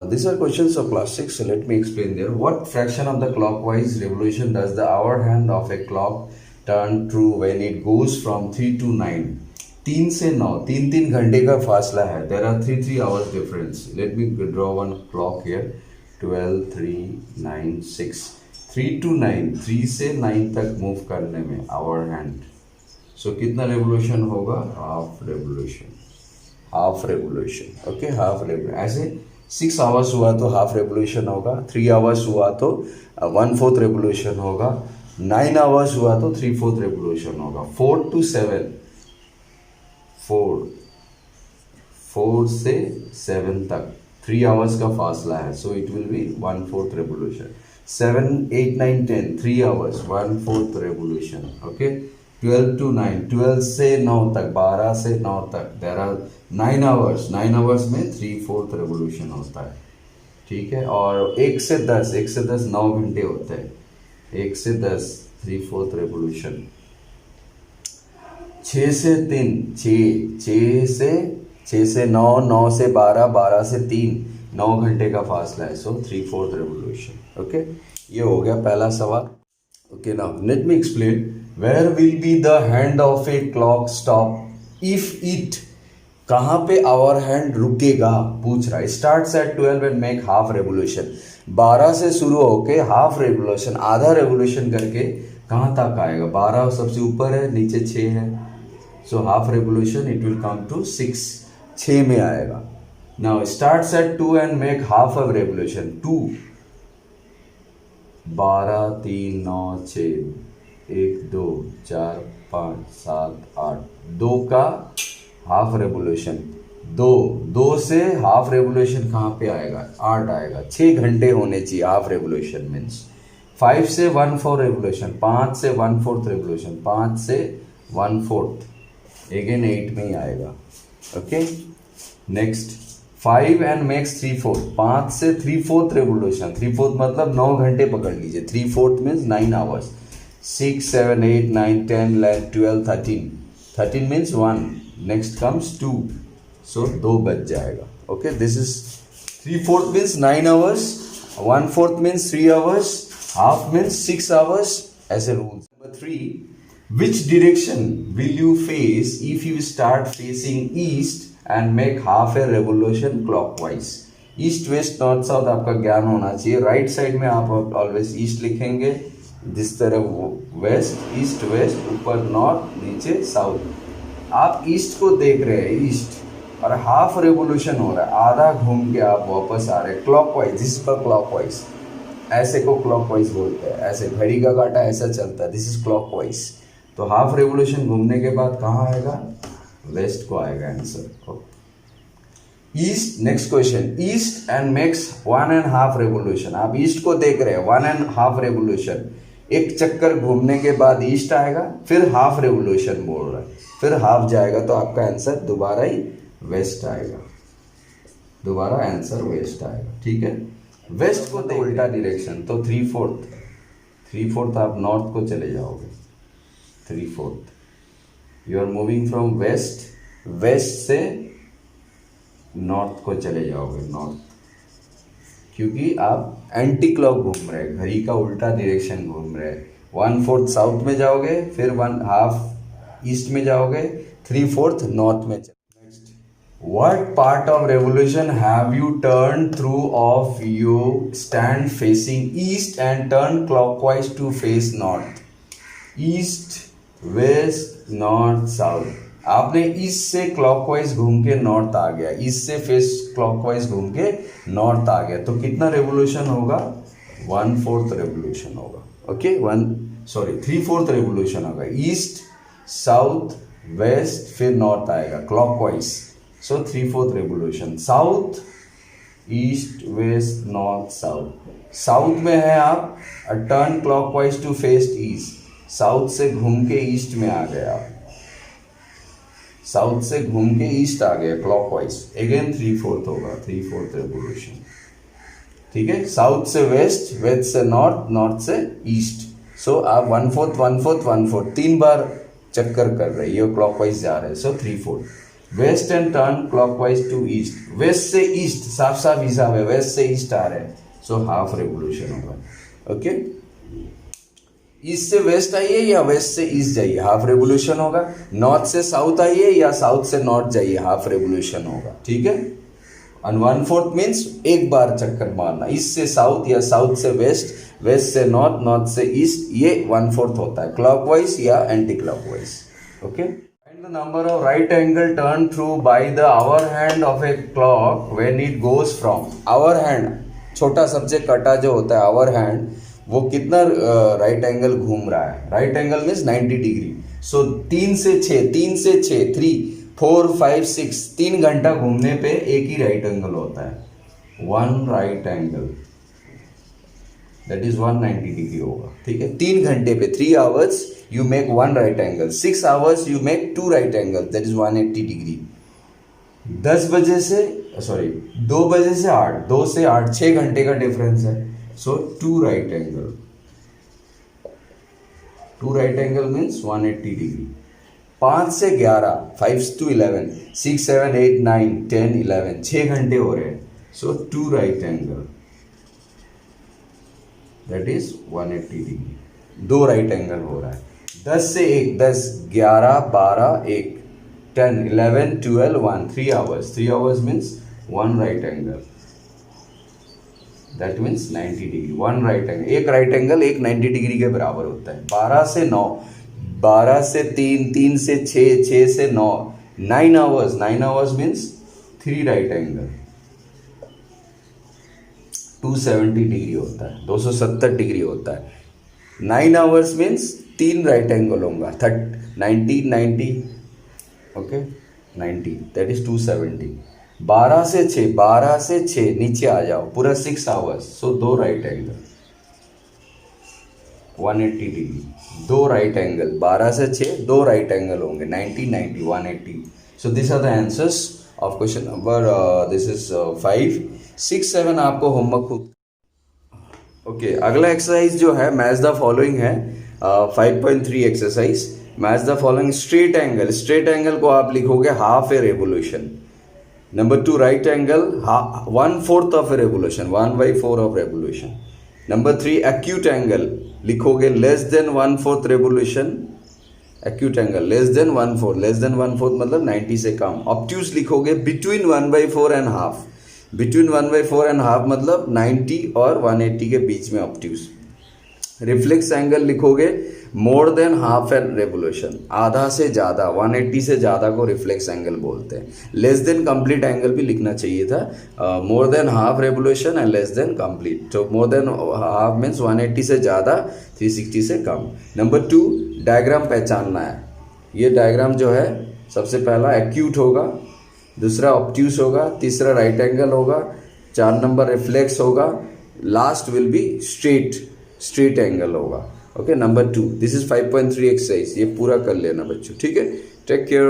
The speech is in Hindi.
These are questions of class 6, so let me explain there. What fraction of the clockwise revolution does the hour hand of a clock turn true when it goes from 3 to 9? 3 से 9, 3 घंटे का फासला है. There are 3 hours difference. Let me draw one clock here. 12, 3, 9, 6. 3 to 9, 3 से 9 तक मूव करने में hour hand. So कितना रेवोल्यूशन होगा? Half revolution. Half revolution. Okay, half revolution. ऐसे 6 आवर्स हुआ तो हाफ रेवोल्यूशन होगा, 3 आवर्स हुआ तो 1/4 रेवोल्यूशन होगा, 9 आवर्स हुआ तो 3/4 रेवोल्यूशन होगा. 4 to 7, 4 से 7 तक 3 आवर्स का फासला है, so it will be 1/4 revolution. 7, 8, 9, 10 3 hours 1/4 revolution. Okay. 12 to 9, 12 से 9 तक, 12 से 9 तक, देर आर 9 आवर्स. 9 आवर्स में 3/4 रेवोल्यूशन होता है. ठीक है. और 1 से 10, 9 घंटे होते हैं. 1 से 10 3/4 रेवोल्यूशन. 6 से 3, 6 से 9, 9 से 12, 12 से 3, 9 घंटे का फासला है, सो 3/4 रेवोल्यूशन. ओके, ये हो गया पहला सवाल. Okay, now let me explain. Where will be the hand of a clock stop if it, कहाँ पे आवर हैंड रुकेगा पूछ रहा है. Starts at 12 and make half revolution. 12 से शुरू होके हाफ रेवोल्यूशन, आधा रेवोल्यूशन करके कहाँ तक आएगा? 12 सबसे ऊपर है, नीचे 6 है, so half revolution it will come to 6. 6 में आएगा. Now starts at 2 and make half of revolution. 2, 12, 3, 9, 6, 1, 2, 4, 5, 7, 8, 2 का हाफ रेवोल्यूशन. 2 से हाफ रेवोल्यूशन कहाँ पे आएगा? 8 आएगा. 6 घंटे होने चाहिए हाफ रेवोल्यूशन मीन्स. 5 से 1/4 रेवोल्यूशन, 5 से 1/4 रेवोल्यूशन, 5 से 1/4 अगेन 8 में ही आएगा. ओके. Next 5 and makes 3/4. 5 से 3/4 रेवोल्यूशन. 3/4 मतलब 9 घंटे पकड़ लीजिए. 3/4 means 9 hours. 6, 7, 8, 9, 10, 11, 12, 13. 13 means 1. Next comes 2. So 2 बच जाएगा. Okay, this is 3/4 means 9 hours. 1/4 means 3 hours. Half means 6 hours. ऐसे rules. Number 3. Which direction will you face if you start facing east and make half a revolution clockwise? East, west, north, south आपका ज्ञान होना चाहिए. राइट साइड में आप ऑलवेज ईस्ट लिखेंगे, जिस तरह वेस्ट, ईस्ट वेस्ट, ऊपर नॉर्थ, नीचे साउथ. आप ईस्ट को देख रहे हैं, ईस्ट, और हाफ रेवोल्यूशन हो रहा है, आधा घूम के आप वापस आ रहे हैं क्लॉकवाइज. This is clockwise. ऐसे को क्लॉकवाइज बोलते हैं. ऐसे घड़ी का कांटा ऐसा चलता है, दिस इज क्लॉकवाइज. तो हाफ रेवोल्यूशन घूमने के बाद कहाँ आएगा? वेस्ट को आएगा answer. East. Next question. East and makes 1.5 revolution. आप ईस्ट को देख रहे हैं, 1.5 रेवोल्यूशन. एक चक्कर घूमने के बाद ईस्ट आएगा, फिर हाफ रेवोल्यूशन बोल रहा है, फिर हाफ जाएगा, तो आपका आंसर दोबारा ही वेस्ट आएगा. दोबारा आंसर वेस्ट आएगा. ठीक है. वेस्ट को तो उल्टा डायरेक्शन, तो 3/4 आप नॉर्थ को चले जाओगे. 3/4 you are moving from west. West से नॉर्थ को चले जाओगे, नॉर्थ, क्योंकि आप एंटी क्लॉक घूम रहे हैं, घड़ी का उल्टा डायरेक्शन घूम रहे हैं. 1/4 साउथ में जाओगे, फिर 1/2 ईस्ट में जाओगे, 3/4 नॉर्थ में. Next, what part of revolution have you turn through of you stand facing east and turn clockwise to face north? East, west, north, south. आपने ईस्ट से क्लॉकवाइज घूम के नॉर्थ आ गया, ईस्ट से फेस क्लॉकवाइज घूम के नॉर्थ आ गया, तो कितना रेवोल्यूशन होगा? 1/4 रेवोल्यूशन होगा. ओके, 3/4 रेवोल्यूशन होगा. ईस्ट, साउथ, वेस्ट, फिर नॉर्थ आएगा clockwise, so 3/4 revolution. South, east, west, north, south. South में है आप, turn clockwise to face east. South से घूम के ईस्ट में आ गए आप, साउथ से घूम के ईस्ट आ गया क्लॉकवाइज, अगेन 3/4 होगा. 3/4 रेवोल्यूशन. ठीक है. साउथ से वेस्ट, वेस्ट से नॉर्थ, नॉर्थ से ईस्ट, सो आप 1/4 1/4 1/4 3 बार चक्कर कर रहे हैं, ये क्लॉकवाइज जा रहे हैं, so 3/4. West and turn clockwise to east, west से ईस्ट, साफ साफ हिसाब है, वेस्ट से ईस्ट आ रहे हैं, सो हाफ रेवोल्यूशन होगा। ओके, ईस्ट से वेस्ट आइए या वेस्ट से ईस्ट जाइए, हाफ रेवोल्यूशन होगा। नॉर्थ से साउथ आइए या साउथ से नॉर्थ जाइए, हाफ रेवोल्यूशन होगा। ठीक है, एंड 1/4 मीन्स एक बार चक्कर मारना, ईस्ट से साउथ या साउथ से वेस्ट, वेस्ट से नॉर्थ, नॉर्थ से ईस्ट, ये 1/4 होता है, क्लॉकवाइज या anticlockwise. Okay, find the number of right angle turn through by the hour hand of a clock when it goes from, hour hand छोटा सबसे कटा जो होता है आवर हैंड, वो कितना राइट एंगल घूम रहा है, राइट एंगल मीन्स 90 डिग्री। सो 3 से 6, 3 से 6, 3 4 5 6, 3 घंटा घूमने पे एक ही राइट एंगल होता है, 1 right angle, that is 190 degree होगा। ठीक है, 3 घंटे पे 3 hours you make 1 right angle, 6 hours you make 2 right angle, that is 180 degree. 10 बजे से 2 बजे से 8, 2 से 8, 6 घंटे का डिफरेंस है, सो 2 right angle, 2 right angle means 180 degree. 5 से 11, 5 to 11, 6 7 8 9 10 11, 6 घंटे हो रहे हैं, सो 2 right angle, that is 180 degree, 2 right angle हो रहा है। 10 से 1, 10 11 12 1 10 11 12 1, 3 hours, 3 hours means 1 right angle, that means 90 degree, 1 right angle, एक राइट एंगल एक 90 डिग्री के बराबर होता है। 12 से 9, 12 से 3, 3 से 6, 6 से 9, 9 hours, 9 hours means 3 right angle, 270 degree होता है, 270 डिग्री होता है। 9 आवर्स मीन्स 3 राइट एंगल होगा, 90 90, ओके 90, दैट इज 270। 12 से 6, 12 से 6 नीचे आ जाओ, पूरा 6 आवर्स, सो 2 right angle, 180 degree, 2 right angle, 12 से 6 2 राइट एंगल होंगे, 90 90 180। So this are the answers of question number this is 5 6 7 आपको होमवर्क खुद। ओके, अगला एक्सरसाइज जो है मैच द फॉलोइंग है, 5.3 exercise, match the following straight angle. Straight angle को आप लिखोगे half a revolution. Number 2 right angle 1/4 of a revolution, 1/4 of revolution. Number 3 acute angle लिखोगे less than 1/4 revolution, acute angle less than 1/4, less than 1/4 मतलब 90 से कम। ऑब्ट्यूज लिखोगे between 1/4 and half, between 1/4 and half मतलब 90 और 180 के बीच में ऑब्ट्यूज। रिफ्लेक्स एंगल लिखोगे more than half an revolution, आधा से ज़्यादा, 180 से ज़्यादा को रिफ्लेक्स एंगल बोलते हैं। लेस देन कंप्लीट एंगल भी लिखना चाहिए था, more than half revolution and less than complete. तो मोर देन हाफ मीन्स 180 से ज़्यादा, 360 से कम। नंबर 2 डायग्राम पहचानना है। ये डायग्राम जो है सबसे पहला एक्यूट होगा, दूसरा ऑब्ट्यूस होगा, तीसरा राइट एंगल होगा, 4 नंबर रिफ्लेक्स होगा, last will be straight angle होगा। Okay, number 2 this is 5.3 exercise, ये पूरा कर लेना बच्चों। ठीक है, टेक केयर।